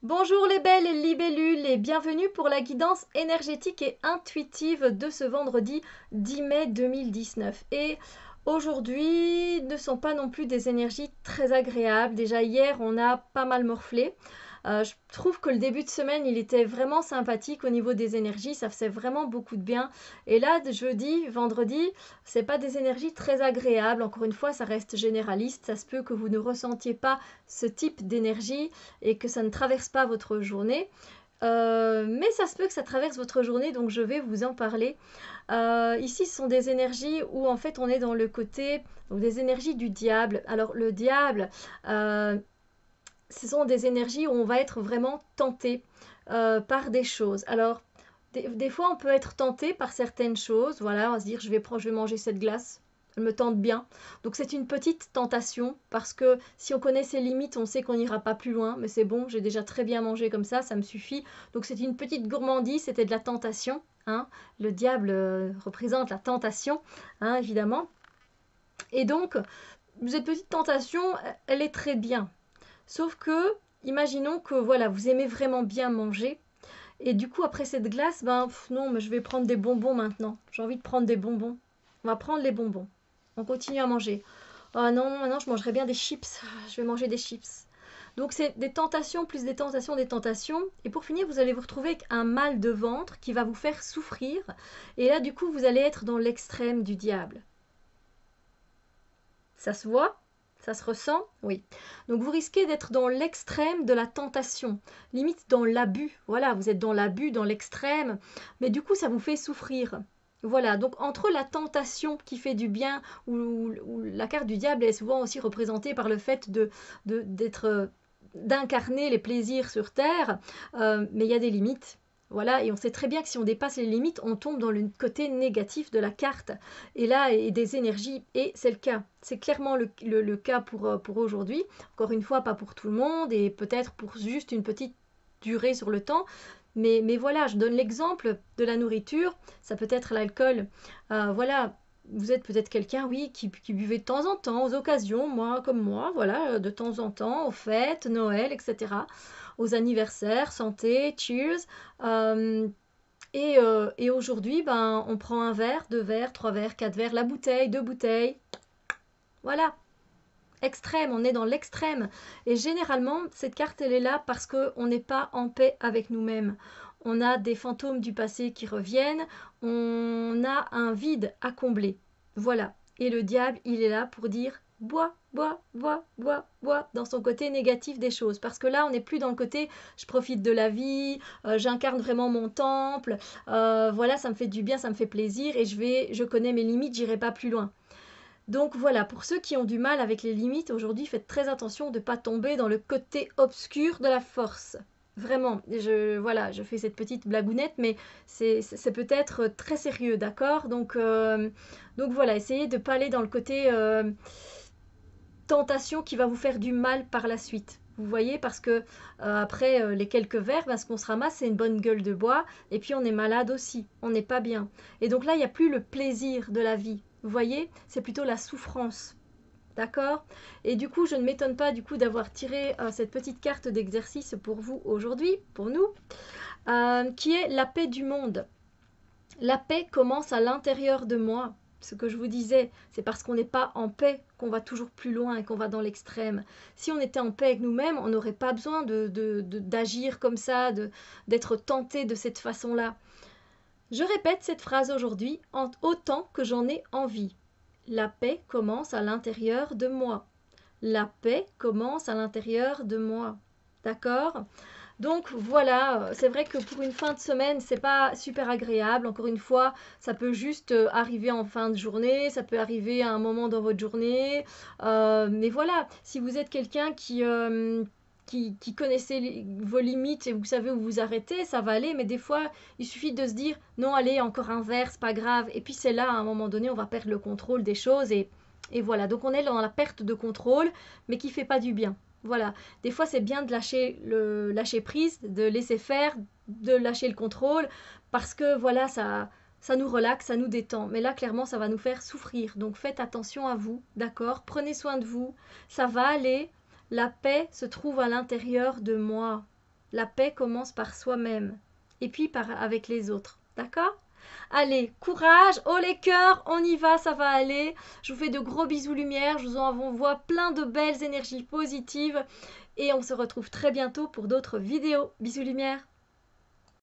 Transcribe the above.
Bonjour les belles libellules et bienvenue pour la guidance énergétique et intuitive de ce vendredi 10 mai 2019. Et aujourd'hui ne sont pas non plus des énergies très agréables. Déjà hier on a pas mal morflé. Je trouve que le début de semaine, il était vraiment sympathique au niveau des énergies, ça faisait vraiment beaucoup de bien. Et là, jeudi, vendredi, c'est pas des énergies très agréables. Encore une fois, ça reste généraliste. Ça se peut que vous ne ressentiez pas ce type d'énergie et que ça ne traverse pas votre journée. Mais ça se peut que ça traverse votre journée, donc je vais vous en parler. Ici, ce sont des énergies où en fait on est dans le côté, donc des énergies du diable. Alors le diable, ce sont des énergies où on va être vraiment tenté par des choses. Alors, des fois, on peut être tenté par certaines choses. Voilà, on va se dire, je vais manger cette glace. Elle me tente bien. Donc, c'est une petite tentation parce que si on connaît ses limites, on sait qu'on n'ira pas plus loin. Mais c'est bon, j'ai déjà très bien mangé comme ça me suffit. Donc, c'est une petite gourmandise, c'était de la tentation. Hein. Le diable représente la tentation, hein, évidemment. Et donc, cette petite tentation, elle est très bien. Sauf que, imaginons que voilà, vous aimez vraiment bien manger. Et du coup, après cette glace, non, mais je vais prendre des bonbons maintenant. J'ai envie de prendre des bonbons. On va prendre les bonbons. On continue à manger. Oh non, maintenant je mangerais bien des chips. Je vais manger des chips. Donc c'est des tentations plus des tentations, des tentations. Et pour finir, vous allez vous retrouver avec un mal de ventre qui va vous faire souffrir. Et là, du coup, vous allez être dans l'extrême du diable. Ça se voit? Ça se ressent? Oui. Donc vous risquez d'être dans l'extrême de la tentation, limite dans l'abus. Voilà, vous êtes dans l'abus, dans l'extrême, mais du coup ça vous fait souffrir. Voilà, donc entre la tentation qui fait du bien, ou la carte du diable est souvent aussi représentée par le fait d'être d'incarner les plaisirs sur Terre, mais il y a des limites. Voilà, et on sait très bien que si on dépasse les limites, on tombe dans le côté négatif de la carte. Et là, et des énergies, et c'est le cas. C'est clairement le cas pour aujourd'hui. Encore une fois, pas pour tout le monde, et peut-être pour juste une petite durée sur le temps. Mais voilà, je donne l'exemple de la nourriture, ça peut être l'alcool. Voilà, vous êtes peut-être quelqu'un, oui, qui buvait de temps en temps, aux occasions, moi comme moi, voilà, de temps en temps, aux fêtes, Noël, etc., aux anniversaires, santé, cheers. Euh, et aujourd'hui, on prend un verre, deux verres, trois verres, quatre verres, la bouteille, deux bouteilles. Voilà, extrême, on est dans l'extrême. Et généralement, cette carte, elle est là parce qu'on n'est pas en paix avec nous-mêmes. On a des fantômes du passé qui reviennent, on a un vide à combler. Voilà. Et le diable, il est là pour dire bois, bois, bois, bois, bois, dans son côté négatif des choses. Parce que là, on n'est plus dans le côté je profite de la vie, j'incarne vraiment mon temple, voilà, ça me fait du bien, ça me fait plaisir et je connais mes limites, j'irai pas plus loin. Donc voilà, pour ceux qui ont du mal avec les limites, aujourd'hui, faites très attention de ne pas tomber dans le côté obscur de la force. Vraiment, voilà, je fais cette petite blagounette, mais c'est peut-être très sérieux, d'accord donc voilà, essayez de ne pas aller dans le côté tentation qui va vous faire du mal par la suite. Vous voyez, parce que après les quelques verres, ce qu'on se ramasse, c'est une bonne gueule de bois, et puis on est malade aussi, on n'est pas bien. Et donc là, il n'y a plus le plaisir de la vie. Vous voyez, c'est plutôt la souffrance. D'accord. Et du coup, je ne m'étonne pas du coup d'avoir tiré cette petite carte d'exercice pour vous aujourd'hui, pour nous, qui est la paix du monde. La paix commence à l'intérieur de moi. Ce que je vous disais, c'est parce qu'on n'est pas en paix qu'on va toujours plus loin et qu'on va dans l'extrême. Si on était en paix avec nous-mêmes, on n'aurait pas besoin d'agir comme ça, d'être tenté de cette façon-là. Je répète cette phrase aujourd'hui autant que j'en ai envie. La paix commence à l'intérieur de moi. La paix commence à l'intérieur de moi. D'accord? Donc voilà, c'est vrai que pour une fin de semaine, c'est pas super agréable. Encore une fois, ça peut juste arriver en fin de journée, ça peut arriver à un moment dans votre journée. Mais voilà, si vous êtes quelqu'un qui connaissez vos limites et vous savez où vous arrêtez, ça va aller. Mais des fois, il suffit de se dire non, allez, encore un verre, c'est pas grave. Et puis c'est là, à un moment donné, on va perdre le contrôle des choses et voilà. Donc on est dans la perte de contrôle, mais qui fait pas du bien. Voilà, des fois c'est bien de lâcher prise, de laisser faire, de lâcher le contrôle, parce que voilà, ça nous relaxe, ça nous détend. Mais là, clairement, ça va nous faire souffrir. Donc faites attention à vous, d'accord? Prenez soin de vous, ça va aller. La paix se trouve à l'intérieur de moi. La paix commence par soi-même et puis avec les autres. D'accord? Allez, courage, oh les cœurs, on y va, ça va aller. Je vous fais de gros bisous lumière, je vous envoie plein de belles énergies positives et on se retrouve très bientôt pour d'autres vidéos. Bisous lumière.